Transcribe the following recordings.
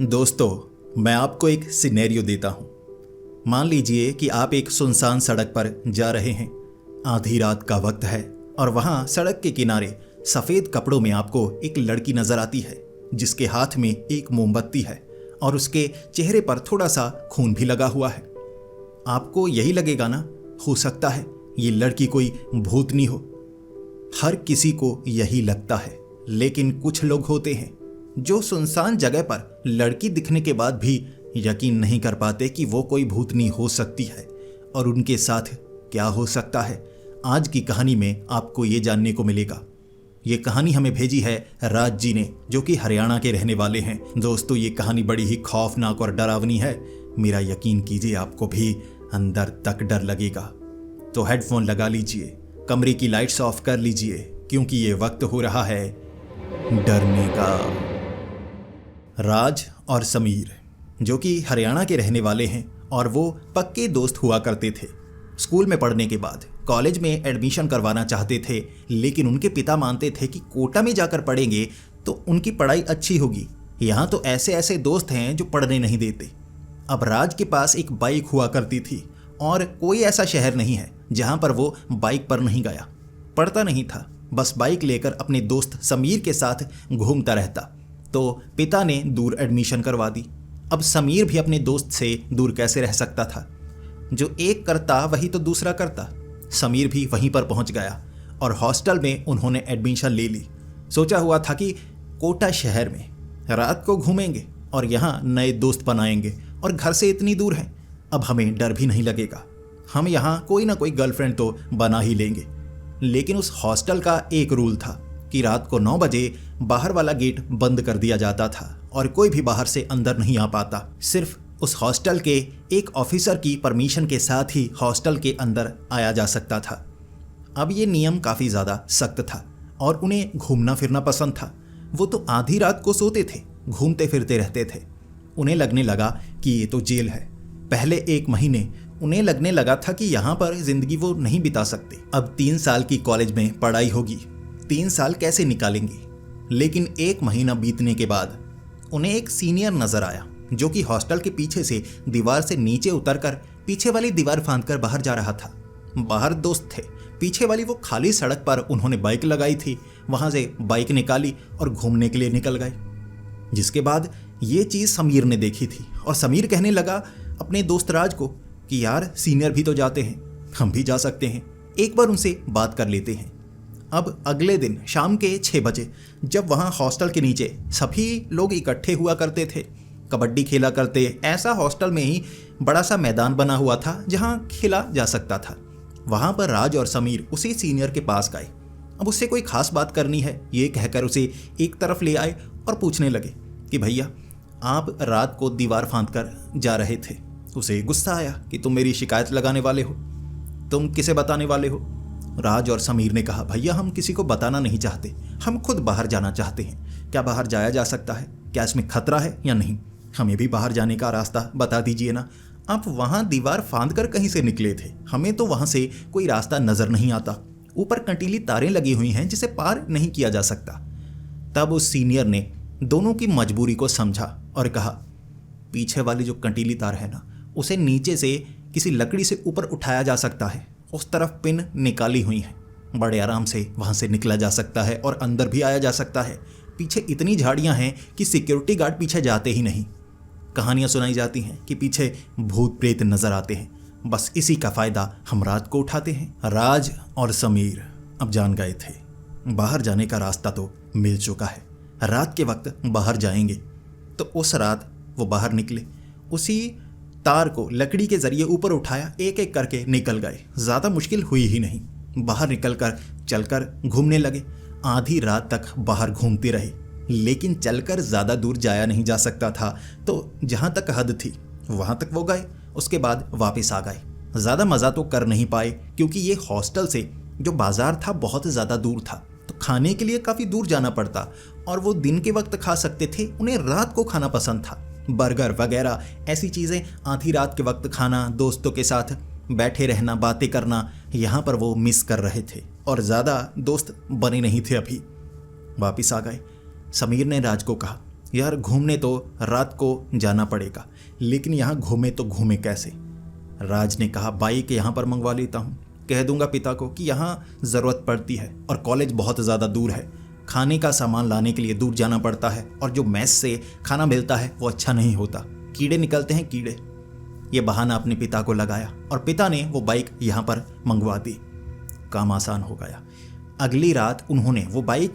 दोस्तों, मैं आपको एक सिनेरियो देता हूं। मान लीजिए कि आप एक सुनसान सड़क पर जा रहे हैं। आधी रात का वक्त है और वहां सड़क के किनारे सफेद कपड़ों में आपको एक लड़की नजर आती है जिसके हाथ में एक मोमबत्ती है और उसके चेहरे पर थोड़ा सा खून भी लगा हुआ है। आपको यही लगेगा ना, हो सकता है ये लड़की कोई भूतनी हो। हर किसी को यही लगता है, लेकिन कुछ लोग होते हैं जो सुनसान जगह पर लड़की दिखने के बाद भी यकीन नहीं कर पाते कि वो कोई भूतनी हो सकती है और उनके साथ क्या हो सकता है। आज की कहानी में आपको ये जानने को मिलेगा। ये कहानी हमें भेजी है राज जी ने, जो कि हरियाणा के रहने वाले हैं। दोस्तों, ये कहानी बड़ी ही खौफनाक और डरावनी है। मेरा यकीन कीजिए, आपको भी अंदर तक डर लगेगा। तो हेडफोन लगा लीजिए, कमरे की लाइट्स ऑफ कर लीजिए, क्योंकि ये वक्त हो रहा है डरने का। राज और समीर, जो कि हरियाणा के रहने वाले हैं और वो पक्के दोस्त हुआ करते थे। स्कूल में पढ़ने के बाद कॉलेज में एडमिशन करवाना चाहते थे, लेकिन उनके पिता मानते थे कि कोटा में जाकर पढ़ेंगे तो उनकी पढ़ाई अच्छी होगी। यहाँ तो ऐसे ऐसे दोस्त हैं जो पढ़ने नहीं देते। अब राज के पास एक बाइक हुआ करती थी और कोई ऐसा शहर नहीं है जहाँ पर वो बाइक पर नहीं गया। पढ़ता नहीं था, बस बाइक लेकर अपने दोस्त समीर के साथ घूमता रहता। तो पिता ने दूर एडमिशन करवा दी। अब समीर भी अपने दोस्त से दूर कैसे रह सकता था। जो एक करता वही तो दूसरा करता। समीर भी वहीं पर पहुंच गया और हॉस्टल में उन्होंने एडमिशन ले ली। सोचा हुआ था कि कोटा शहर में रात को घूमेंगे और यहाँ नए दोस्त बनाएंगे, और घर से इतनी दूर हैं, अब हमें डर भी नहीं लगेगा। हम यहाँ कोई ना कोई गर्लफ्रेंड तो बना ही लेंगे। लेकिन उस हॉस्टल का एक रूल था कि रात को 9 बजे बाहर वाला गेट बंद कर दिया जाता था और कोई भी बाहर से अंदर नहीं आ पाता। सिर्फ उस हॉस्टल के एक ऑफिसर की परमिशन के साथ ही हॉस्टल के अंदर आया जा सकता था। अब ये नियम काफ़ी ज़्यादा सख्त था और उन्हें घूमना फिरना पसंद था। वो तो आधी रात को सोते थे, घूमते फिरते रहते थे। उन्हें लगने लगा कि ये तो जेल है। पहले 1 महीने उन्हें लगने लगा था कि यहाँ पर जिंदगी वो नहीं बिता सकते। अब 3 साल की कॉलेज में पढ़ाई होगी, 3 साल कैसे निकालेंगे। लेकिन 1 महीना बीतने के बाद उन्हें एक सीनियर नजर आया जो कि हॉस्टल के पीछे से दीवार से नीचे उतरकर पीछे वाली दीवार फांदकर बाहर जा रहा था। बाहर दोस्त थे, पीछे वाली वो खाली सड़क पर उन्होंने बाइक लगाई थी। वहां से बाइक निकाली और घूमने के लिए निकल गए। जिसके बाद ये चीज़ समीर ने देखी थी और समीर कहने लगा अपने दोस्त राज को कि यार, सीनियर भी तो जाते हैं, हम भी जा सकते हैं, एक बार उनसे बात कर लेते हैं। अब अगले दिन शाम के 6 बजे जब वहाँ हॉस्टल के नीचे सभी लोग इकट्ठे हुआ करते थे, कबड्डी खेला करते, ऐसा हॉस्टल में ही बड़ा सा मैदान बना हुआ था जहाँ खेला जा सकता था। वहाँ पर राज और समीर उसी सीनियर के पास गए। अब उससे कोई खास बात करनी है, ये कहकर उसे एक तरफ ले आए और पूछने लगे कि भैया, आप रात को दीवार फांद कर जा रहे थे। उसे गुस्सा आया कि तुम मेरी शिकायत लगाने वाले हो, तुम किसे बताने वाले हो। राज और समीर ने कहा, भैया, हम किसी को बताना नहीं चाहते, हम खुद बाहर जाना चाहते हैं। क्या बाहर जाया जा सकता है? क्या इसमें खतरा है या नहीं? हमें भी बाहर जाने का रास्ता बता दीजिए ना। आप वहाँ दीवार फांद कर कहीं से निकले थे, हमें तो वहाँ से कोई रास्ता नजर नहीं आता। ऊपर कंटीली तारें लगी हुई हैं जिसे पार नहीं किया जा सकता। तब उस सीनियर ने दोनों की मजबूरी को समझा और कहा, पीछे वाली जो कंटीली तार है ना, उसे नीचे से किसी लकड़ी से ऊपर उठाया जा सकता है। उस तरफ पिन निकाली हुई है, बड़े आराम से वहाँ से निकला जा सकता है और अंदर भी आया जा सकता है। पीछे इतनी झाड़ियाँ हैं कि सिक्योरिटी गार्ड पीछे जाते ही नहीं। कहानियाँ सुनाई जाती हैं कि पीछे भूत प्रेत नजर आते हैं। बस इसी का फ़ायदा हम रात को उठाते हैं। राज और समीर अब जान गए थे, बाहर जाने का रास्ता तो मिल चुका है। रात के वक्त बाहर जाएंगे। तो उस रात वो बाहर निकले, उसी तार को लकड़ी के जरिए ऊपर उठाया, एक एक करके निकल गए। ज़्यादा मुश्किल हुई ही नहीं। बाहर निकलकर चलकर घूमने लगे। आधी रात तक बाहर घूमते रहे, लेकिन चलकर ज़्यादा दूर जाया नहीं जा सकता था। तो जहाँ तक हद थी वहाँ तक वो गए, उसके बाद वापस आ गए। ज़्यादा मज़ा तो कर नहीं पाए क्योंकि ये हॉस्टल से जो बाज़ार था बहुत ज़्यादा दूर था, तो खाने के लिए काफ़ी दूर जाना पड़ता। और वो दिन के वक्त खा सकते थे, उन्हें रात को खाना पसंद था। बर्गर वगैरह ऐसी चीज़ें आधी रात के वक्त खाना, दोस्तों के साथ बैठे रहना, बातें करना, यहाँ पर वो मिस कर रहे थे। और ज़्यादा दोस्त बने नहीं थे। अभी वापस आ गए। समीर ने राज को कहा यार घूमने तो रात को जाना पड़ेगा, लेकिन यहाँ घूमे तो घूमे कैसे? राज ने कहा बाइक यहाँ पर मंगवा लेता हूँ, कह दूंगा पिता को कि यहाँ ज़रूरत पड़ती है और कॉलेज बहुत ज़्यादा दूर है, खाने का सामान लाने के लिए दूर जाना पड़ता है और जो मेस से खाना मिलता है वो अच्छा नहीं होता, कीड़े निकलते हैं कीड़े। ये बहाना अपने पिता को लगाया और पिता ने वो बाइक यहाँ पर मंगवा दी। काम आसान हो गया। अगली रात उन्होंने वो बाइक,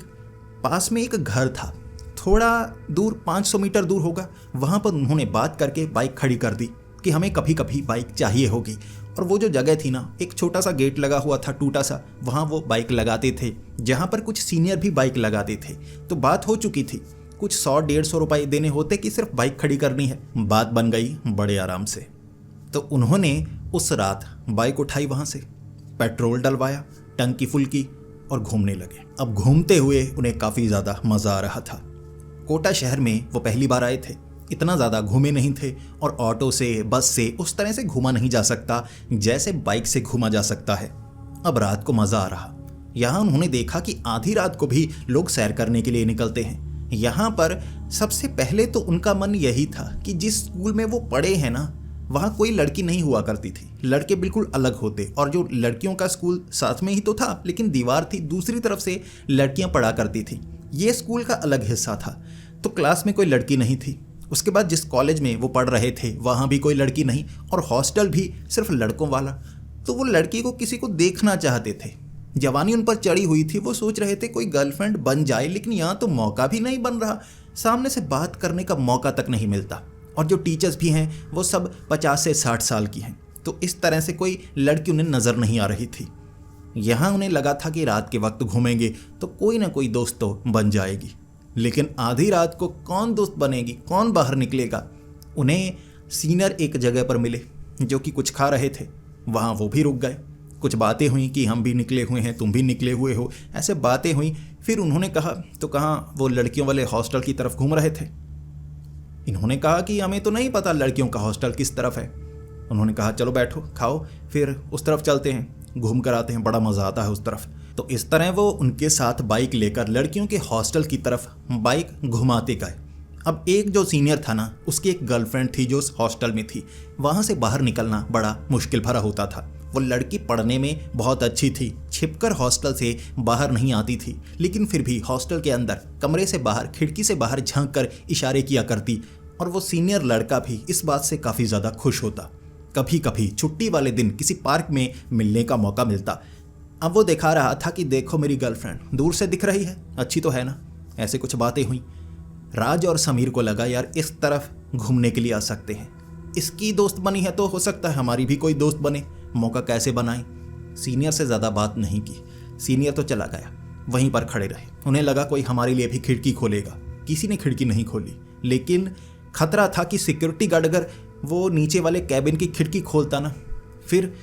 पास में एक घर था थोड़ा दूर 500 मीटर दूर होगा, वहाँ पर उन्होंने बात करके बाइक खड़ी कर दी कि हमें कभी कभी बाइक चाहिए होगी। और वो जो जगह थी ना, एक छोटा सा गेट लगा हुआ था टूटा सा, वहाँ वो बाइक लगाते थे, जहाँ पर कुछ सीनियर भी बाइक लगाते थे। तो बात हो चुकी थी, कुछ 100-150 रुपये देने होते कि सिर्फ बाइक खड़ी करनी है। बात बन गई बड़े आराम से। तो उन्होंने उस रात बाइक उठाई, वहाँ से पेट्रोल डलवाया, टंकी फुल की और घूमने लगे। अब घूमते हुए उन्हें काफ़ी ज़्यादा मज़ा आ रहा था। कोटा शहर में वो पहली बार आए थे, इतना ज़्यादा घूमे नहीं थे और ऑटो से बस से उस तरह से घूमा नहीं जा सकता जैसे बाइक से घूमा जा सकता है। अब रात को मज़ा आ रहा। यहाँ उन्होंने देखा कि आधी रात को भी लोग सैर करने के लिए निकलते हैं। यहाँ पर सबसे पहले तो उनका मन यही था कि जिस स्कूल में वो पढ़े हैं ना, वहाँ कोई लड़की नहीं हुआ करती थी, लड़के बिल्कुल अलग होते। और जो लड़कियों का स्कूल साथ में ही तो था, लेकिन दीवार थी, दूसरी तरफ से लड़कियाँ पढ़ा करती थी। ये स्कूल का अलग हिस्सा था। तो क्लास में कोई लड़की नहीं थी। उसके बाद जिस कॉलेज में वो पढ़ रहे थे वहाँ भी कोई लड़की नहीं, और हॉस्टल भी सिर्फ लड़कों वाला। तो वो लड़की को किसी को देखना चाहते थे। जवानी उन पर चढ़ी हुई थी, वो सोच रहे थे कोई गर्लफ्रेंड बन जाए, लेकिन यहाँ तो मौका भी नहीं बन रहा, सामने से बात करने का मौका तक नहीं मिलता। और जो टीचर्स भी हैं वो सब 50 से 60 साल की हैं। तो इस तरह से कोई लड़की उन्हें नज़र नहीं आ रही थी। यहाँ उन्हें लगा था कि रात के वक्त घूमेंगे तो कोई ना कोई दोस्त तो बन जाएगी, लेकिन आधी रात को कौन दोस्त बनेगी, कौन बाहर निकलेगा? उन्हें सीनियर एक जगह पर मिले जो कि कुछ खा रहे थे। वहाँ वो भी रुक गए। कुछ बातें हुई कि हम भी निकले हुए हैं, तुम भी निकले हुए हो, ऐसे बातें हुई। फिर उन्होंने कहा तो कहाँ वो लड़कियों वाले हॉस्टल की तरफ घूम रहे थे। इन्होंने कहा कि हमें तो नहीं पता लड़कियों का हॉस्टल किस तरफ है। उन्होंने कहा चलो बैठो, खाओ, फिर उस तरफ चलते हैं, घूम कर आते हैं, बड़ा मज़ा आता है उस तरफ। तो इस तरह वो उनके साथ बाइक लेकर लड़कियों के हॉस्टल की तरफ बाइक घुमाते गए। अब एक जो सीनियर था ना, उसकी एक गर्लफ्रेंड थी जो उस हॉस्टल में थी। वहाँ से बाहर निकलना बड़ा मुश्किल भरा होता था। वो लड़की पढ़ने में बहुत अच्छी थी, छिपकर हॉस्टल से बाहर नहीं आती थी, लेकिन फिर भी हॉस्टल के अंदर कमरे से बाहर, खिड़की से बाहर झांक कर इशारे किया करती। और वो सीनियर लड़का भी इस बात से काफ़ी ज़्यादा खुश होता। कभी कभी छुट्टी वाले दिन किसी पार्क में मिलने का मौका मिलता। अब वो दिखा रहा था कि देखो मेरी गर्लफ्रेंड दूर से दिख रही है, अच्छी तो है ना। ऐसे कुछ बातें हुई। राज और समीर को लगा यार इस तरफ घूमने के लिए आ सकते हैं, इसकी दोस्त बनी है तो हो सकता है हमारी भी कोई दोस्त बने, मौका कैसे बनाएं। सीनियर से ज़्यादा बात नहीं की। सीनियर तो चला गया, वहीं पर खड़े रहे। उन्हें लगा कोई हमारे लिए भी खिड़की खोलेगा। किसी ने खिड़की नहीं खोली, लेकिन खतरा था कि सिक्योरिटी गार्ड अगर वो नीचे वाले कैबिन की खिड़की खोलता ना, फिर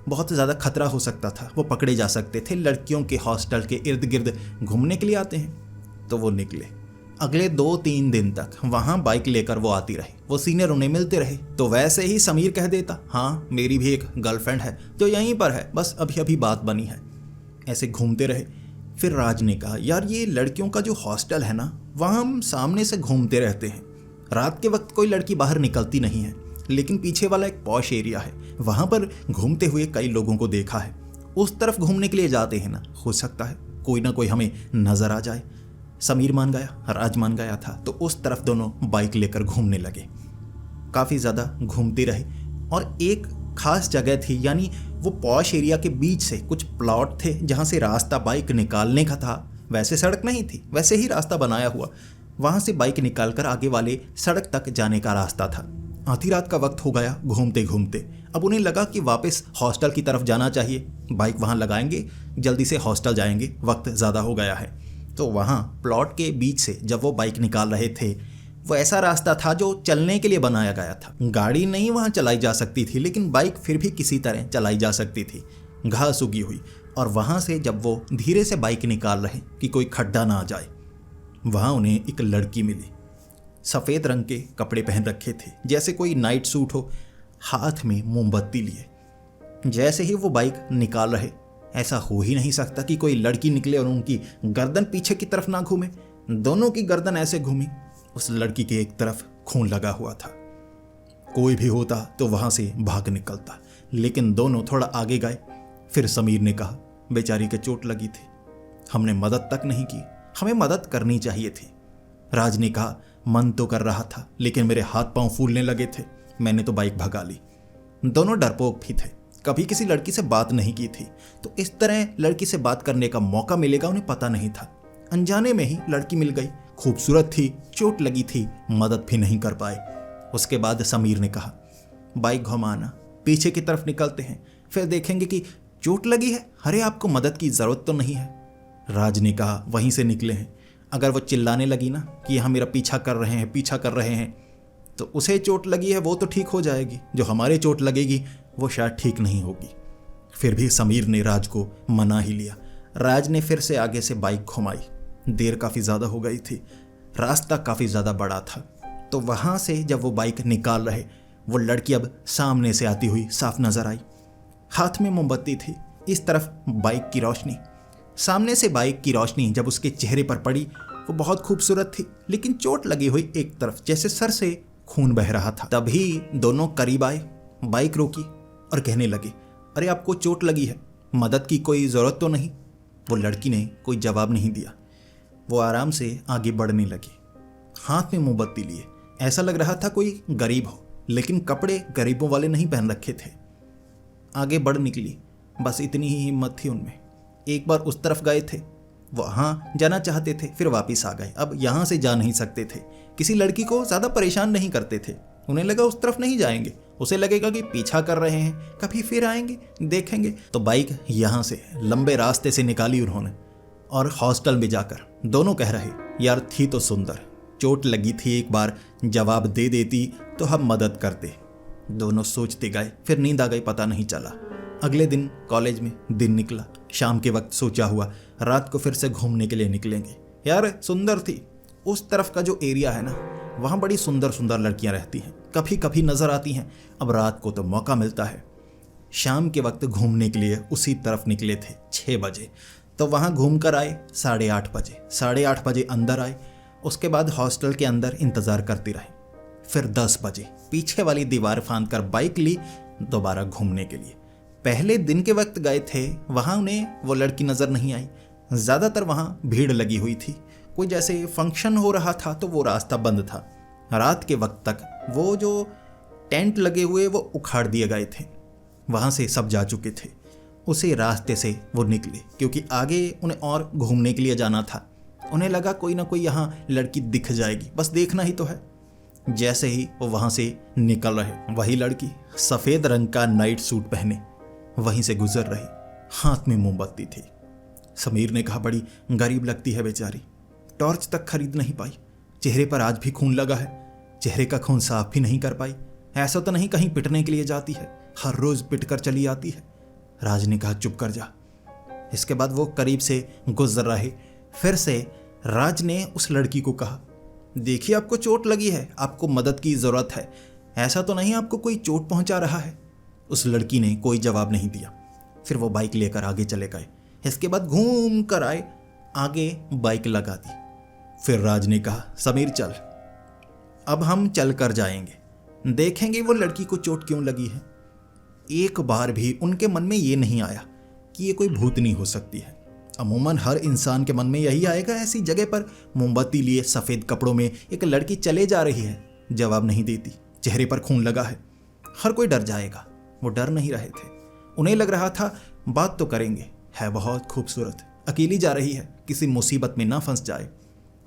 बहुत ज़्यादा खतरा हो सकता था, वो पकड़े जा सकते थे। लड़कियों के हॉस्टल के इर्द गिर्द घूमने के लिए आते हैं। तो वो निकले। अगले 2-3 दिन तक वहाँ बाइक लेकर वो आती रही। वो सीनियर उन्हें मिलते रहे। तो वैसे ही समीर कह देता, हाँ मेरी भी एक गर्लफ्रेंड है जो यहीं पर है, बस अभी अभी बात बनी है। ऐसे घूमते रहे। फिर राज ने कहा यार ये लड़कियों का जो हॉस्टल है ना, वहाँ हम सामने से घूमते रहते हैं। रात के वक्त कोई लड़की बाहर निकलती नहीं है, लेकिन पीछे वाला एक पॉश एरिया है, वहाँ पर घूमते हुए कई लोगों को देखा है। उस तरफ घूमने के लिए जाते हैं ना, हो सकता है कोई ना कोई हमें नज़र आ जाए। समीर मान गया, राज मान गया था। तो उस तरफ दोनों बाइक लेकर घूमने लगे। काफ़ी ज़्यादा घूमते रहे और एक खास जगह थी, यानी वो पॉश एरिया के बीच से कुछ प्लॉट थे जहाँ से रास्ता बाइक निकालने का था। वैसे सड़क नहीं थी, वैसे ही रास्ता बनाया हुआ। वहाँ से बाइक निकालकर आगे वाले सड़क तक जाने का रास्ता था। आधी रात का वक्त हो गया घूमते घूमते। अब उन्हें लगा कि वापस हॉस्टल की तरफ जाना चाहिए, बाइक वहाँ लगाएंगे, जल्दी से हॉस्टल जाएंगे, वक्त ज़्यादा हो गया है। तो वहाँ प्लॉट के बीच से जब वो बाइक निकाल रहे थे, वो ऐसा रास्ता था जो चलने के लिए बनाया गया था। गाड़ी नहीं वहाँ चलाई जा सकती थी, लेकिन बाइक फिर भी किसी तरह चलाई जा सकती थी। घास उगी हुई। और वहाँ से जब वो धीरे से बाइक निकाल रहे कि कोई खड्डा ना आ जाए, वहाँ उन्हें एक लड़की मिली। सफ़ेद रंग के कपड़े पहन रखे थे, जैसे कोई नाइट सूट हो, हाथ में मोमबत्ती लिए। जैसे ही वो बाइक निकाल रहे, ऐसा हो ही नहीं सकता कि कोई लड़की निकले और उनकी गर्दन पीछे की तरफ ना घूमे। दोनों की गर्दन ऐसे घूमी उस लड़की के एक तरफ खून लगा हुआ था। कोई भी होता तो वहां से भाग निकलता, लेकिन दोनों थोड़ा आगे गए। फिर समीर ने कहा, बेचारी के चोट लगी थी, हमने मदद तक नहीं की, हमें मदद करनी चाहिए थी। राज ने कहा, मन तो कर रहा था लेकिन मेरे हाथ पांव फूलने लगे थे, मैंने तो बाइक भगा ली। दोनों डरपोक भी थे, कभी किसी लड़की से बात नहीं की थी, तो इस तरह लड़की से बात करने का मौका मिलेगा उन्हें पता नहीं था। अनजाने में ही लड़की मिल गई, खूबसूरत थी, चोट लगी थी, मदद भी नहीं कर पाए। उसके बाद समीर ने कहा, बाइक घुमाना, पीछे की तरफ निकलते हैं, फिर देखेंगे कि चोट लगी है, अरे आपको मदद की जरूरत तो नहीं है। राज ने कहा, वहीं से निकले हैं, अगर वो चिल्लाने लगी ना कि यहाँ मेरा पीछा कर रहे हैं, पीछा कर रहे हैं, तो उसे चोट लगी है वो तो ठीक हो जाएगी, जो हमारे चोट लगेगी वो शायद ठीक नहीं होगी। फिर भी समीर ने राज को मना ही लिया। राज ने फिर से आगे से बाइक घुमाई। देर काफ़ी ज़्यादा हो गई थी, रास्ता काफ़ी ज़्यादा बड़ा था, तो वहाँ से जब वो बाइक निकाल रहे, वो लड़की अब सामने से आती हुई साफ नजर आई। हाथ में मोमबत्ती थी, इस तरफ बाइक की रोशनी। सामने से बाइक की रोशनी जब उसके चेहरे पर पड़ी, वो बहुत खूबसूरत थी, लेकिन चोट लगी हुई एक तरफ, जैसे सर से खून बह रहा था। तभी दोनों करीब आए, बाइक रोकी और कहने लगे, अरे आपको चोट लगी है, मदद की कोई ज़रूरत तो नहीं। वो लड़की ने कोई जवाब नहीं दिया। वो आराम से आगे बढ़ने लगी, हाथ में मोमबत्ती लिए। ऐसा लग रहा था कोई गरीब हो, लेकिन कपड़े गरीबों वाले नहीं पहन रखे थे। आगे बढ़ निकली, बस इतनी ही हिम्मत थी उनमें। एक बार उस तरफ गए थे, वहाँ जाना चाहते थे, फिर वापस आ गए। अब यहाँ से जा नहीं सकते थे, किसी लड़की को ज़्यादा परेशान नहीं करते थे। उन्हें लगा उस तरफ नहीं जाएंगे, उसे लगेगा कि पीछा कर रहे हैं, कभी फिर आएंगे, देखेंगे। तो बाइक यहाँ से लंबे रास्ते से निकाली उन्होंने, और हॉस्टल में जाकर दोनों कह रहे, यार थी तो सुंदर, चोट लगी थी, एक बार जवाब दे देती तो हम मदद करते। दोनों सोचते गए, फिर नींद आ गई, पता नहीं चला। अगले दिन कॉलेज में दिन निकला। शाम के वक्त सोचा हुआ रात को फिर से घूमने के लिए निकलेंगे। यार सुंदर थी, उस तरफ का जो एरिया है ना, वहाँ बड़ी सुंदर सुंदर लड़कियाँ रहती हैं, कभी कभी नज़र आती हैं। अब रात को तो मौका मिलता है। शाम के वक्त घूमने के लिए उसी तरफ निकले थे 6 बजे, तो वहाँ घूम कर आए 8:30 बजे। 8:30 बजे अंदर आए, उसके बाद हॉस्टल के अंदर इंतज़ार करते रहे। फिर 10 बजे पीछे वाली दीवार फांद कर बाइक ली दोबारा घूमने के लिए। पहले दिन के वक्त गए थे, वहाँ उन्हें वो लड़की नज़र नहीं आई। ज़्यादातर वहाँ भीड़ लगी हुई थी, कोई जैसे फंक्शन हो रहा था, तो वो रास्ता बंद था। रात के वक्त तक वो जो टेंट लगे हुए वो उखाड़ दिए गए थे, वहाँ से सब जा चुके थे। उसी रास्ते से वो निकले, क्योंकि आगे उन्हें और घूमने के लिए जाना था। उन्हें लगा कोई ना कोई यहाँ लड़की दिख जाएगी, बस देखना ही तो है। जैसे ही वो वहाँ से निकल रहे, वही लड़की सफ़ेद रंग का नाइट सूट पहने वहीं से गुजर रही, हाथ में मोमबत्ती थी। समीर ने कहा, बड़ी गरीब लगती है बेचारी, टॉर्च तक खरीद नहीं पाई, चेहरे पर आज भी खून लगा है, चेहरे का खून साफ भी नहीं कर पाई। ऐसा तो नहीं कहीं पिटने के लिए जाती है, हर रोज़ पिट कर चली आती है। राज ने कहा, चुप कर जा। इसके बाद वो करीब से गुजर रहे। फिर से राज ने उस लड़की को कहा, देखिए आपको चोट लगी है, आपको मदद की ज़रूरत है, ऐसा तो नहीं आपको कोई चोट पहुंचा रहा है। उस लड़की ने कोई जवाब नहीं दिया। फिर वो बाइक लेकर आगे चले गए। इसके बाद घूम कर आए, आगे बाइक लगा दी। फिर राज ने कहा, समीर चल, अब हम चल कर जाएंगे, देखेंगे वो लड़की को चोट क्यों लगी है। एक बार भी उनके मन में ये नहीं आया कि ये कोई भूतनी हो सकती है। अमूमन हर इंसान के मन में यही आएगा, ऐसी जगह पर मोमबत्ती लिए सफ़ेद कपड़ों में एक लड़की चले जा रही है, जवाब नहीं देती, चेहरे पर खून लगा है, हर कोई डर जाएगा। वो डर नहीं रहे थे, उन्हें लग रहा था बात तो करेंगे, है बहुत खूबसूरत, अकेली जा रही है, किसी मुसीबत में ना फंस जाए।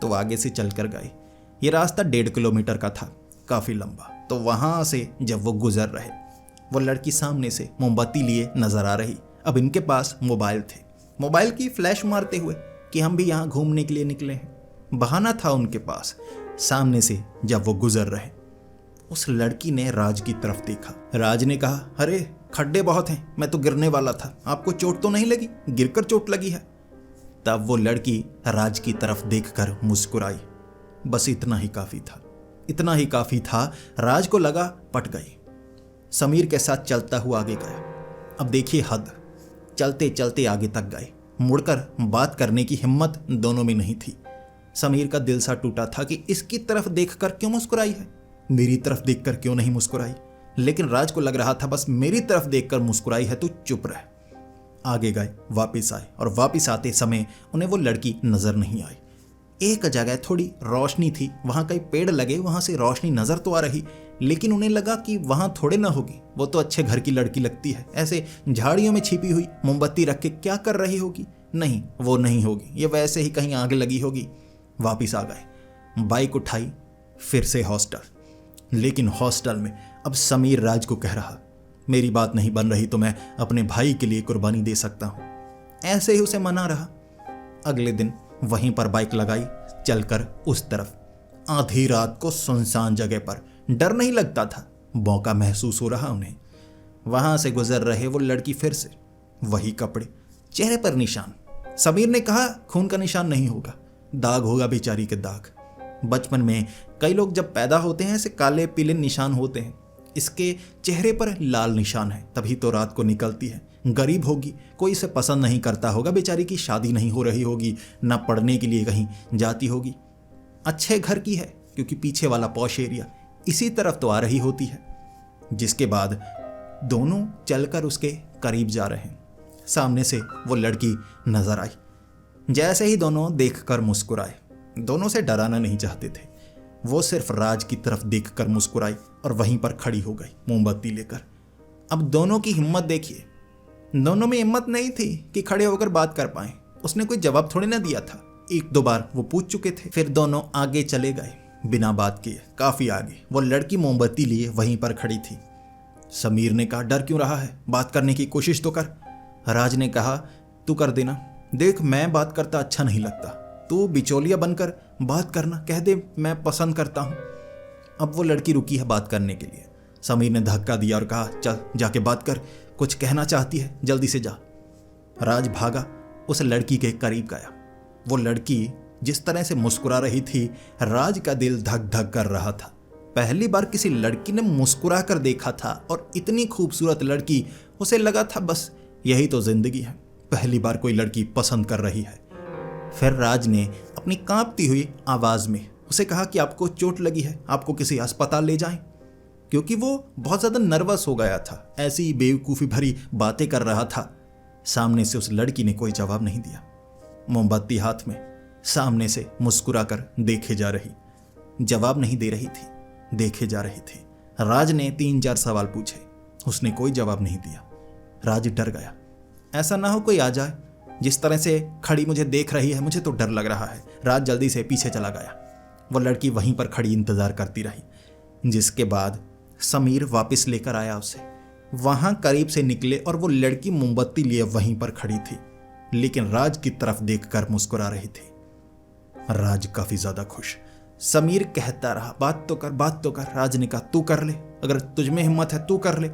तो आगे से चल कर गए। ये रास्ता 1.5 किलोमीटर का था, काफ़ी लंबा। तो वहाँ से जब वो गुजर रहे, वो लड़की सामने से मोमबत्ती लिए नजर आ रही। अब इनके पास मोबाइल थे, मोबाइल की फ्लैश मारते हुए कि हम भी यहाँ घूमने के लिए निकले हैं, बहाना था उनके पास। सामने से जब वो गुजर रहे, उस लड़की ने राज की तरफ देखा। राज ने कहा, अरे खड्डे बहुत हैं, मैं तो गिरने वाला था, आपको चोट तो नहीं लगी, गिरकर चोट लगी है। तब वो लड़की राज की तरफ देखकर मुस्कुराई। बस इतना ही काफ़ी था, इतना ही काफ़ी था। राज को लगा पट गई। समीर के साथ चलता हुआ आगे गया। अब देखिए हद, चलते चलते आगे तक गए, मुड़कर बात करने की हिम्मत दोनों में नहीं थी। समीर का दिल सा टूटा था कि इसकी तरफ देखकर क्यों मुस्कुराई है, मेरी तरफ देखकर क्यों नहीं मुस्कुराई। लेकिन राज को लग रहा था बस मेरी तरफ देखकर मुस्कुराई है तो चुप रह। आगे गए, वापस आए और वापस आते समय उन्हें वो लड़की नजर नहीं आई। एक जगह थोड़ी रोशनी थी, वहां कई पेड़ लगे, वहां से रोशनी नजर तो आ रही, लेकिन उन्हें लगा कि वहां थोड़े ना होगी, वो तो अच्छे घर की लड़की लगती है, ऐसे झाड़ियों में छिपी हुई मोमबत्ती रख के क्या कर रही होगी। नहीं, वो नहीं होगी, ये वैसे ही कहीं आग लगी होगी। वापिस आ गए, बाइक उठाई, फिर से हॉस्टल। लेकिन हॉस्टल में अब समीर राज को कह रहा, मेरी बात नहीं बन रही तो मैं अपने भाई के लिए कुर्बानी दे सकता हूं। ऐसे ही उसे मना रहा। अगले दिन वहीं पर बाइक लगाई, चलकर उस तरफ। आधी रात को सुनसान जगह पर, डर नहीं लगता था, मौका महसूस हो रहा उन्हें। वहां से गुजर रहे वो लड़की, फिर से वही कपड़े, चेहरे पर निशान। समीर ने कहा खून का निशान नहीं होगा, दाग होगा, बेचारी के दाग। बचपन में कई लोग जब पैदा होते हैं ऐसे काले पीले निशान होते हैं, इसके चेहरे पर लाल निशान है, तभी तो रात को निकलती है। गरीब होगी, कोई इसे पसंद नहीं करता होगा, बेचारी की शादी नहीं हो रही होगी, ना पढ़ने के लिए कहीं जाती होगी। अच्छे घर की है क्योंकि पीछे वाला पॉश एरिया, इसी तरफ तो आ रही होती है। जिसके बाद दोनों चलकर उसके करीब जा रहे हैं, सामने से वो लड़की नजर आई। जैसे ही दोनों देखकर मुस्कुराए, दोनों से डराना नहीं चाहते थे, वो सिर्फ राज की तरफ देखकर मुस्कुराई और वहीं पर खड़ी हो गई मोमबत्ती लेकर। अब दोनों की हिम्मत देखिए, दोनों में हिम्मत नहीं थी कि खड़े होकर बात कर पाए। उसने कोई जवाब थोड़ी ना दिया था, एक दो बार वो पूछ चुके थे। फिर दोनों आगे चले गए बिना बात किए, काफी आगे। वो लड़की मोमबत्ती लिए वहीं पर खड़ी थी। समीर ने कहा, डर क्यों रहा है, बात करने की कोशिश तो कर। राज ने कहा, तू कर देना, देख मैं बात करता अच्छा नहीं लगता, तू बिचौलिया बनकर बात करना, कह दे मैं पसंद करता हूं। अब वो लड़की रुकी है बात करने के लिए। समीर ने धक्का दिया और कहा, चल जाके बात कर, कुछ कहना चाहती है, जल्दी से जा। राज भागा, उस लड़की के करीब गया। वो लड़की जिस तरह से मुस्कुरा रही थी, राज का दिल धक धक कर रहा था। पहली बार किसी लड़की ने मुस्कुरा कर देखा था, और इतनी खूबसूरत लड़की, उसे लगा था बस यही तो जिंदगी है, पहली बार कोई लड़की पसंद कर रही है। फिर राज ने अपनी कांपती हुई आवाज में उसे कहा कि आपको चोट लगी है, आपको किसी अस्पताल ले जाएं, क्योंकि वो बहुत ज्यादा नर्वस हो गया था, ऐसी बेवकूफी भरी बातें कर रहा था। सामने से उस लड़की ने कोई जवाब नहीं दिया, मोमबत्ती हाथ में, सामने से मुस्कुरा कर देखे जा रही, जवाब नहीं दे रही थी, देखे जा रही थी। राज ने 3-4 सवाल पूछे, उसने कोई जवाब नहीं दिया। राज डर गया, ऐसा ना हो कोई आ जाए, जिस तरह से खड़ी मुझे देख रही है, मुझे तो डर लग रहा है। राज जल्दी से पीछे चला गया। वो लड़की वहीं पर खड़ी इंतजार करती रही, जिसके बाद समीर वापस लेकर आया उसे। वहां करीब से निकले और वो लड़की मोमबत्ती लिए वहीं पर खड़ी थी, लेकिन राज की तरफ देखकर मुस्कुरा रही थी। राज काफी ज्यादा खुश। समीर कहता रहा, बात तो कर, बात तो कर। राज ने कहा, तू कर ले, अगर तुझ में हिम्मत है तू कर ले,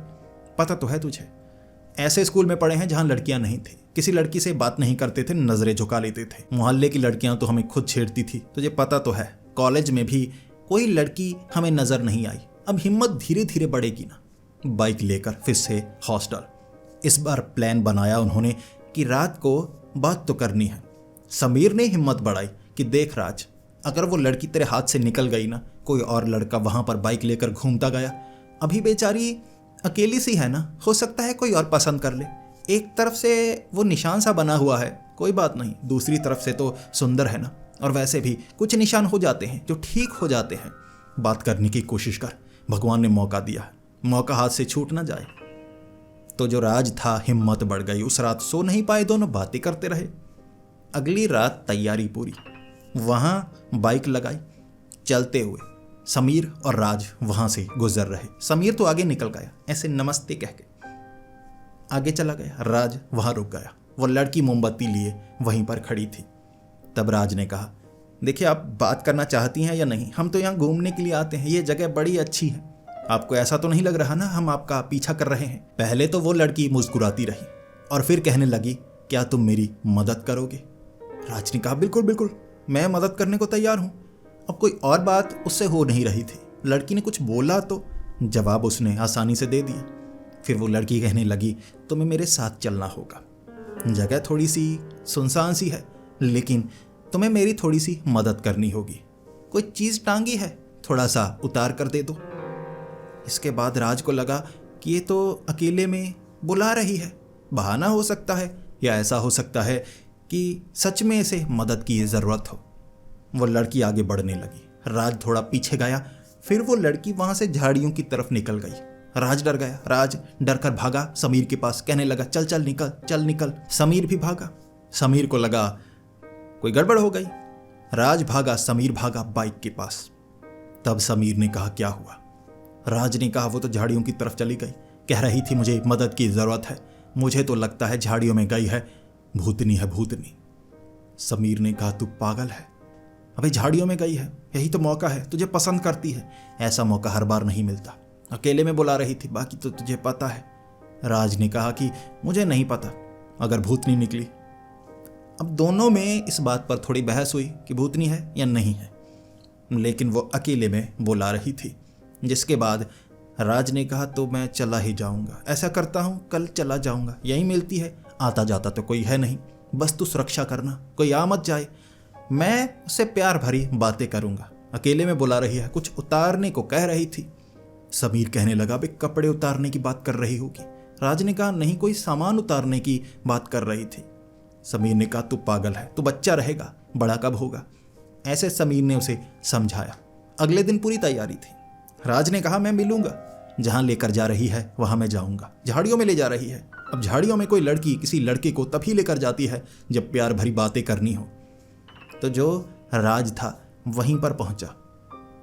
पता तो है तुझे, ऐसे स्कूल में पढ़े हैं जहां लड़कियां नहीं थी, किसी लड़की से बात नहीं करते थे, नजरें झुका लेते थे, मोहल्ले की लड़कियां तो हमें खुद छेड़ती थी, तुझे पता तो है, कॉलेज में भी कोई लड़की हमें नजर नहीं आई, अब हिम्मत धीरे धीरे बढ़ेगी ना। बाइक लेकर फिर से हॉस्टल। इस बार प्लान बनाया उन्होंने कि रात को बात तो करनी है। समीर ने हिम्मत बढ़ाई कि देख राज, अगर वो लड़की तेरे हाथ से निकल गई ना, कोई और लड़का वहां पर बाइक लेकर घूमता गया, अभी बेचारी अकेली सी है ना, हो सकता है कोई और पसंद कर ले। एक तरफ से वो निशान सा बना हुआ है, कोई बात नहीं, दूसरी तरफ से तो सुंदर है ना, और वैसे भी कुछ निशान हो जाते हैं जो ठीक हो जाते हैं। बात करने की कोशिश कर, भगवान ने मौका दिया है, मौका हाथ से छूट ना जाए। तो जो राज था, हिम्मत बढ़ गई। उस रात सो नहीं पाए, दोनों बातें करते रहे। अगली रात तैयारी पूरी, वहां बाइक लगाई, चलते हुए समीर और राज वहां से गुजर रहे। समीर तो आगे निकल गया, ऐसे नमस्ते कह के आगे चला गया। राज वहां रुक गया। वो लड़की मोमबत्ती लिए वहीं पर खड़ी थी। तब राज ने कहा, देखिए आप बात करना चाहती हैं या नहीं, हम तो यहाँ घूमने के लिए आते हैं, ये जगह बड़ी अच्छी है, आपको ऐसा तो नहीं लग रहा ना हम आपका पीछा कर रहे हैं। पहले तो वो लड़की मुस्कुराती रही और फिर कहने लगी, क्या तुम मेरी मदद करोगे? राज ने कहा, बिल्कुल बिल्कुल, मैं मदद करने को तैयार हूं। अब कोई और बात उससे हो नहीं रही थी। लड़की ने कुछ बोला तो जवाब उसने आसानी से दे दिया। फिर वो लड़की कहने लगी, तुम्हें मेरे साथ चलना होगा, जगह थोड़ी सी सुनसान सी है, लेकिन तुम्हें मेरी थोड़ी सी मदद करनी होगी। कोई चीज़ टांगी है, थोड़ा सा उतार कर दे दो। इसके बाद राज को लगा कि ये तो अकेले में बुला रही है, बहाना हो सकता है या ऐसा हो सकता है कि सच में इसे मदद की ज़रूरत हो। वो लड़की आगे बढ़ने लगी, राज थोड़ा पीछे गया, फिर वो लड़की वहां से झाड़ियों की तरफ निकल गई। राज डर गया, राज डर कर भागा समीर के पास, कहने लगा चल चल निकल, चल निकल। समीर भी भागा। समीर को लगा कोई गड़बड़ हो गई। राज भागा, समीर भागा बाइक के पास। तब समीर ने कहा क्या हुआ? राज ने कहा वो तो झाड़ियों की तरफ चली गई, कह रही थी मुझे मदद की ज़रूरत है, मुझे तो लगता है झाड़ियों में गई है, भूतनी है भूतनी। समीर ने कहा तू पागल है, अभी झाड़ियों में गई है, यही तो मौका है, तुझे पसंद करती है, ऐसा मौका हर बार नहीं मिलता, अकेले में बुला रही थी, बाकी तो तुझे पता है। राज ने कहा कि मुझे नहीं पता, अगर भूतनी निकली। अब दोनों में इस बात पर थोड़ी बहस हुई कि भूतनी है या नहीं है, लेकिन वो अकेले में बुला रही थी। जिसके बाद राज ने कहा तो मैं चला ही जाऊंगा, ऐसा करता हूँ कल चला जाऊंगा, यहीं मिलती है, आता जाता तो कोई है नहीं, बस तू सुरक्षा करना, कोई आ मत जाए, मैं उससे प्यार भरी बातें करूंगा, अकेले में बुला रही है, कुछ उतारने को कह रही थी। समीर कहने लगा बे कपड़े उतारने की बात कर रही होगी। राज ने कहा नहीं, कोई सामान उतारने की बात कर रही थी। समीर ने कहा तू पागल है, तू बच्चा रहेगा, बड़ा कब होगा। ऐसे समीर ने उसे समझाया। अगले दिन पूरी तैयारी थी। राज ने कहा मैं मिलूंगा, जहां लेकर जा रही है वहां मैं जाऊंगा। झाड़ियों में ले जा रही है। अब झाड़ियों में कोई लड़की किसी लड़के को तभी लेकर जाती है जब प्यार भरी बातें करनी हो। तो जो राज था वहीं पर पहुंचा,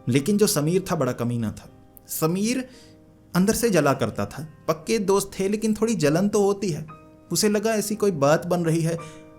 लेकिन जो समीर था बड़ा कमीना था। समीर अंदर से जला करता था, पक्के दोस्त थे लेकिन थोड़ी जलन तो होती है। उसे लगा ऐसी कोई बात बन रही है,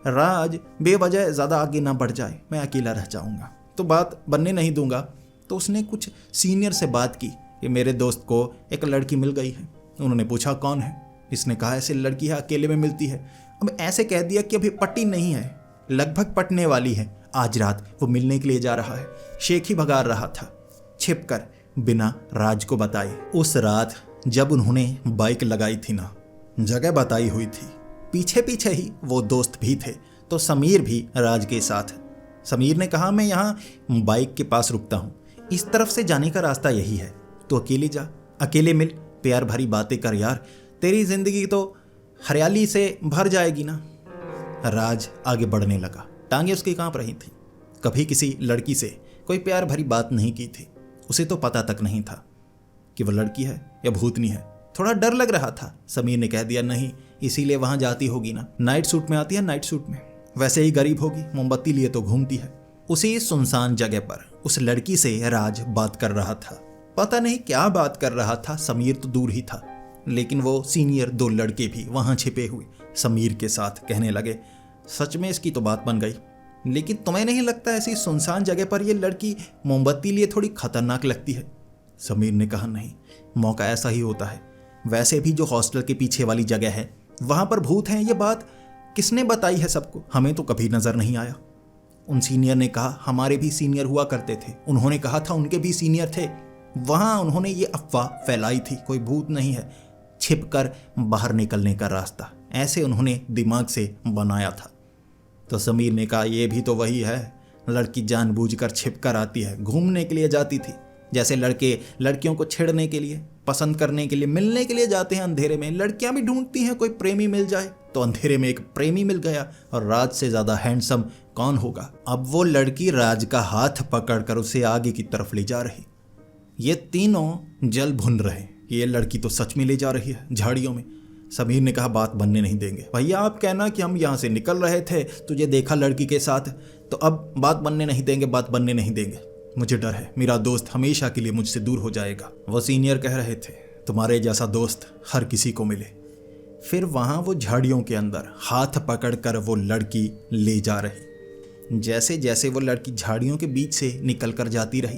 राज बेवजह ज़्यादा आगे ना बढ़ जाए, मैं अकेला रह जाऊंगा, तो बात बनने नहीं दूंगा। तो उसने कुछ सीनियर से बात की कि मेरे दोस्त को एक लड़की मिल गई है। उन्होंने पूछा कौन है? इसने कहा ऐसे लड़की है, अकेले में मिलती है। अब ऐसे कह दिया कि अभी पट्टी नहीं है, लगभग पटने वाली है, आज रात वो मिलने के लिए जा रहा है। शेख ही भगा रहा था छिपकर, बिना राज को बताए। उस रात जब उन्होंने बाइक लगाई थी ना, जगह बताई हुई थी, पीछे पीछे ही वो दोस्त भी थे, तो समीर भी राज के साथ। समीर ने कहा मैं यहाँ बाइक के पास रुकता हूँ, इस तरफ से जाने का रास्ता यही है, तो अकेले जा, अकेले मिल, प्यार भरी बातें कर यार, तेरी जिंदगी तो हरियाली से भर जाएगी ना। राज आगे बढ़ने लगा, टांगे उसकी कांप रही थी। कभी किसी लड़की से कोई प्यार भरी बात नहीं की थी, उसे तो पता तक नहीं था कि वह लड़की है या भूतनी है। थोड़ा डर लग रहा था। समीर ने कह दिया नहीं, इसीलिए वहां जाती होगी ना, नाइट सूट में आती है, नाइट सूट में, वैसे ही गरीब होगी, मोमबत्ती लिए तो घूमती है। उसी सुनसान जगह पर उस लड़की से राज बात कर रहा था। पता नहीं क्या बात कर रहा था, समीर तो दूर ही था, लेकिन वो सीनियर दो लड़के भी वहां छिपे हुए समीर के साथ कहने लगे सच में इसकी तो बात बन गई, लेकिन तुम्हें नहीं लगता ऐसी सुनसान जगह पर यह लड़की मोमबत्ती लिए थोड़ी खतरनाक लगती है? समीर ने कहा नहीं, मौका ऐसा ही होता है, वैसे भी जो हॉस्टल के पीछे वाली जगह है वहां पर भूत हैं, ये बात किसने बताई है सबको, हमें तो कभी नजर नहीं आया। उन सीनियर ने कहा हमारे भी सीनियर हुआ करते थे, उन्होंने कहा था उनके भी सीनियर थे, वहां उन्होंने ये अफवाह फैलाई थी कोई भूत नहीं है, छिपकर बाहर निकलने का रास्ता, ऐसे उन्होंने दिमाग से बनाया था। तो समीर ने कहा ये भी तो वही है, लड़की जानबूझकर छिपकर आती है, घूमने के लिए जाती थी, जैसे लड़के लड़कियों को छेड़ने के लिए, पसंद करने के लिए, मिलने के लिए जाते हैं अंधेरे में। लड़कियां भी ढूंढती हैं कोई प्रेमी मिल जाए, तो अंधेरे में एक प्रेमी मिल गया, और राज से ज्यादा हैंडसम कौन होगा। अब वो लड़की राज का हाथ पकड़कर उसे आगे की तरफ ले जा रही। ये तीनों जल भुन रहे, ये लड़की तो सच में ले जा रही है झाड़ियों में। समीर ने कहा बात बनने नहीं देंगे, भैया आप कहना कि हम यहाँ से निकल रहे थे, तुझे देखा लड़की के साथ, तो अब बात बनने नहीं देंगे, बात बनने नहीं देंगे, मुझे डर है मेरा दोस्त हमेशा के लिए मुझसे दूर हो जाएगा। वो सीनियर कह रहे थे तुम्हारे जैसा दोस्त हर किसी को मिले। फिर वहां वो झाड़ियों के अंदर हाथ पकड़कर वो लड़की ले जा रही। जैसे जैसे वो लड़की झाड़ियों के बीच से निकल कर जाती रही,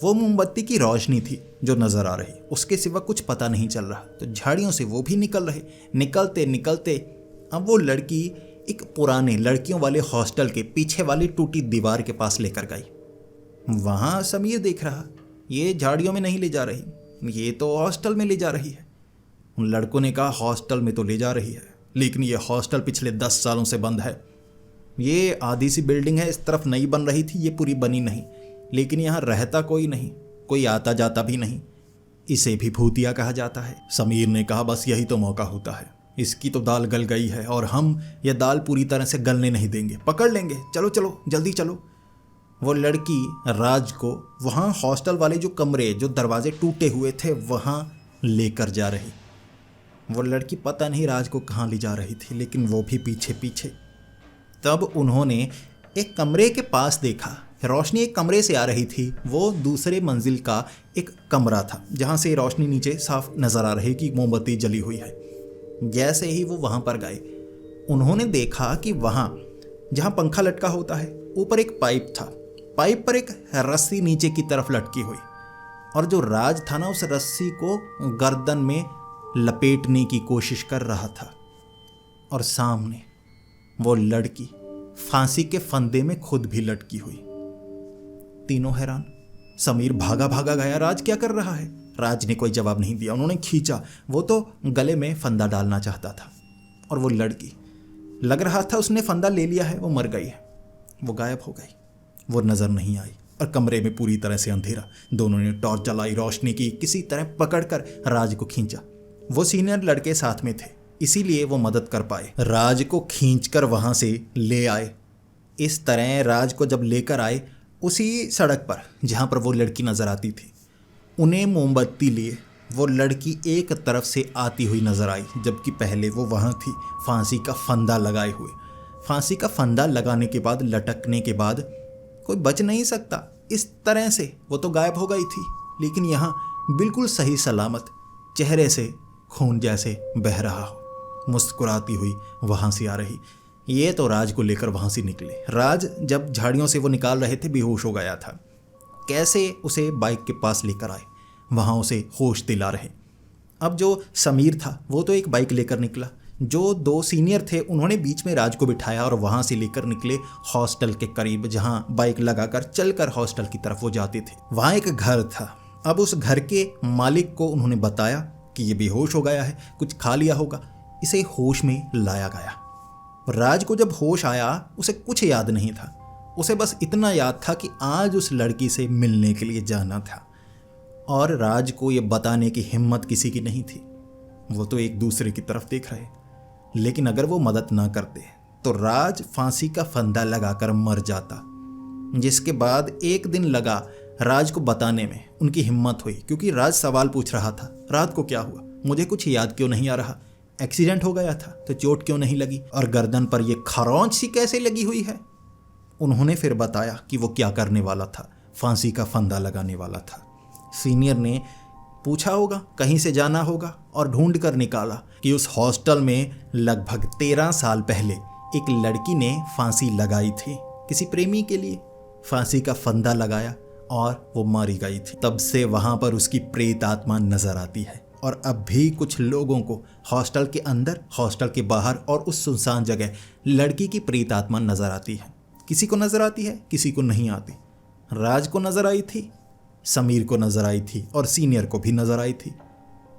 वो मोमबत्ती की रोशनी थी जो नजर आ रही, उसके सिवा कुछ पता नहीं चल रहा। तो झाड़ियों से वो भी निकल रहे, निकलते निकलते अब वो लड़की एक पुराने लड़कियों वाले हॉस्टल के पीछे वाली टूटी दीवार के पास लेकर गई। वहां समीर देख रहा, ये झाड़ियों में नहीं ले जा रही, ये तो हॉस्टल में ले जा रही है। उन लड़कों ने कहा हॉस्टल में तो ले जा रही है, लेकिन ये हॉस्टल पिछले 10 सालों से बंद है। ये आधी सी बिल्डिंग है, इस तरफ नई बन रही थी, ये पूरी बनी नहीं, लेकिन यहाँ रहता कोई नहीं, कोई आता जाता भी नहीं, इसे भी भूतिया कहा जाता है। समीर ने कहा, बस यही तो मौका होता है, इसकी तो दाल गल गई है और हम यह दाल पूरी तरह से गलने नहीं देंगे, पकड़ लेंगे, चलो चलो जल्दी चलो। वो लड़की राज को वहाँ हॉस्टल वाले जो कमरे, जो दरवाजे टूटे हुए थे, वहाँ लेकर जा रही। वो लड़की पता नहीं राज को कहाँ ले जा रही थी, लेकिन वो भी पीछे पीछे। तब उन्होंने एक कमरे के पास देखा, रोशनी एक कमरे से आ रही थी। वो दूसरे मंजिल का एक कमरा था जहाँ से रोशनी नीचे साफ नजर आ रही कि मोमबत्ती जली हुई है। जैसे ही वो वहाँ पर गए, उन्होंने देखा कि वहाँ जहाँ पंखा लटका होता है, ऊपर एक पाइप था। पाइप पर एक रस्सी नीचे की तरफ लटकी हुई, और जो राज था ना, उस रस्सी को गर्दन में लपेटने की कोशिश कर रहा था। और सामने वो लड़की फांसी के फंदे में खुद भी लटकी हुई। तीनों हैरान। समीर भागा भागा गया, राज क्या कर रहा है? राज ने कोई जवाब नहीं दिया। उन्होंने खींचा, वो तो गले में फंदा डालना चाहता था। और वो लड़की, लग रहा था उसने फंदा ले लिया है, वो मर गई है, वो गायब हो गई, वो नजर नहीं आई। और कमरे में पूरी तरह से अंधेरा। दोनों ने टॉर्च जलाई, रोशनी की, किसी तरह पकड़कर राज को खींचा। वो सीनियर लड़के साथ में थे, इसीलिए वो मदद कर पाए। राज को खींचकर वहां से ले आए। इस तरह राज को जब लेकर आए, उसी सड़क पर जहां पर वो लड़की नजर आती थी, उन्हें मोमबत्ती लिए वो लड़की एक तरफ से आती हुई नजर आई, जबकि पहले वो वहां थी फांसी का फंदा लगाए हुए। फांसी का फंदा लगाने के बाद, लटकने के बाद कोई बच नहीं सकता इस तरह से। वो तो गायब हो गई थी, लेकिन यहाँ बिल्कुल सही सलामत, चेहरे से खून जैसे बह रहा हो, मुस्कुराती हुई वहां से आ रही। ये तो राज को लेकर वहां से निकले। राज जब झाड़ियों से वो निकाल रहे थे, बेहोश हो गया था। कैसे उसे बाइक के पास लेकर आए, वहां उसे होश दिला रहे। अब जो समीर था, वो तो एक बाइक लेकर निकला। जो दो सीनियर थे, उन्होंने बीच में राज को बिठाया और वहां से लेकर निकले हॉस्टल के करीब, जहां बाइक लगाकर चलकर हॉस्टल की तरफ वो जाते थे। वहां एक घर था। अब उस घर के मालिक को उन्होंने बताया कि ये बेहोश हो गया है, कुछ खा लिया होगा। इसे होश में लाया गया। राज को जब होश आया, उसे कुछ याद नहीं था। उसे बस इतना याद था कि आज उस लड़की से मिलने के लिए जाना था, और राज को ये बताने की हिम्मत किसी की नहीं थी। वो तो एक दूसरे की तरफ देख रहे, लेकिन अगर वो मदद ना करते तो राज फांसी का फंदा लगाकर मर जाता। जिसके बाद एक दिन लगा राज को बताने में उनकी हिम्मत हुई, क्योंकि राज सवाल पूछ रहा था, रात को क्या हुआ, मुझे कुछ याद क्यों नहीं आ रहा, एक्सीडेंट हो गया था तो चोट क्यों नहीं लगी, और गर्दन पर ये खरोंच सी कैसे लगी हुई है। उन्होंने फिर बताया कि वो क्या करने वाला था, फांसी का फंदा लगाने वाला था। सीनियर ने पूछा होगा, कहीं से जाना होगा, और ढूंढ कर निकाला कि उस हॉस्टल में लगभग 13 साल पहले एक लड़की ने फांसी लगाई थी किसी प्रेमी के लिए। फांसी का फंदा लगाया और वो मारी गई थी। तब से वहां पर उसकी प्रेत आत्मा नजर आती है, और अब भी कुछ लोगों को हॉस्टल के अंदर, हॉस्टल के बाहर और उस सुनसान जगह लड़की की प्रेत आत्मा नजर आती है। किसी को नजर आती है, किसी को नहीं आती। राज को नजर आई थी, समीर को नजर आई थी, और सीनियर को भी नजर आई थी।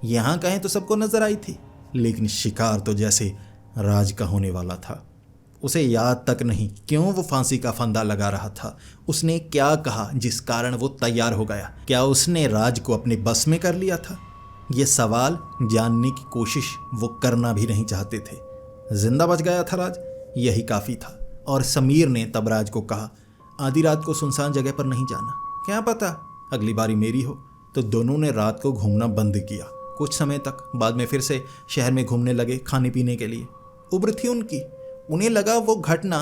यहां कहें तो सबको नजर आई थी, लेकिन शिकार तो जैसे राज का होने वाला था। उसे याद तक नहीं क्यों वो फांसी का फंदा लगा रहा था, उसने क्या कहा जिस कारण वो तैयार हो गया, क्या उसने राज को अपने बस में कर लिया था। ये सवाल जानने की कोशिश वो करना भी नहीं चाहते थे। जिंदा बच गया था राज, यही काफ़ी था। और समीर ने तब राज को कहा, आधी रात को सुनसान जगह पर नहीं जाना, क्या पता अगली बारी मेरी हो। तो दोनों ने रात को घूमना बंद किया कुछ समय तक। बाद में फिर से शहर में घूमने लगे खाने पीने के लिए। उम्र थी उनकी, उन्हें लगा वो घटना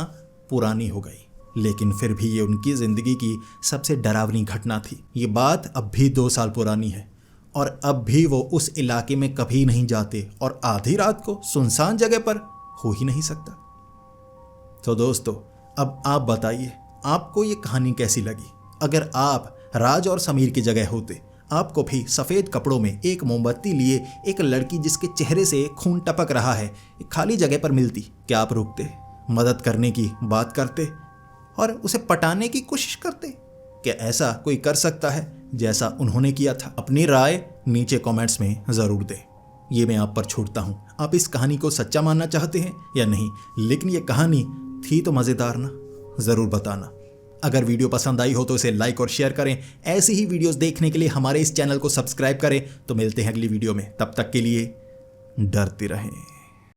पुरानी हो गई, लेकिन फिर भी ये उनकी ज़िंदगी की सबसे डरावनी घटना थी। ये बात अब भी 2 साल पुरानी है, और अब भी वो उस इलाके में कभी नहीं जाते, और आधी रात को सुनसान जगह पर हो ही नहीं सकता। तो दोस्तों, अब आप बताइए आपको ये कहानी कैसी लगी। अगर आप राज और समीर की जगह होते, आपको भी सफ़ेद कपड़ों में एक मोमबत्ती लिए एक लड़की जिसके चेहरे से खून टपक रहा है एक खाली जगह पर मिलती, क्या आप रुकते, मदद करने की बात करते और उसे पटाने की कोशिश करते? क्या ऐसा कोई कर सकता है जैसा उन्होंने किया था? अपनी राय नीचे कमेंट्स में ज़रूर दें, ये मैं आप पर छोड़ता हूँ। आप इस कहानी को सच्चा मानना चाहते हैं या नहीं, लेकिन ये कहानी थी तो मज़ेदार ना? ज़रूर बताना। अगर वीडियो पसंद आई हो तो इसे लाइक और शेयर करें। ऐसी ही वीडियोस देखने के लिए हमारे इस चैनल को सब्सक्राइब करें। तो मिलते हैं अगली वीडियो में, तब तक के लिए डरते रहें।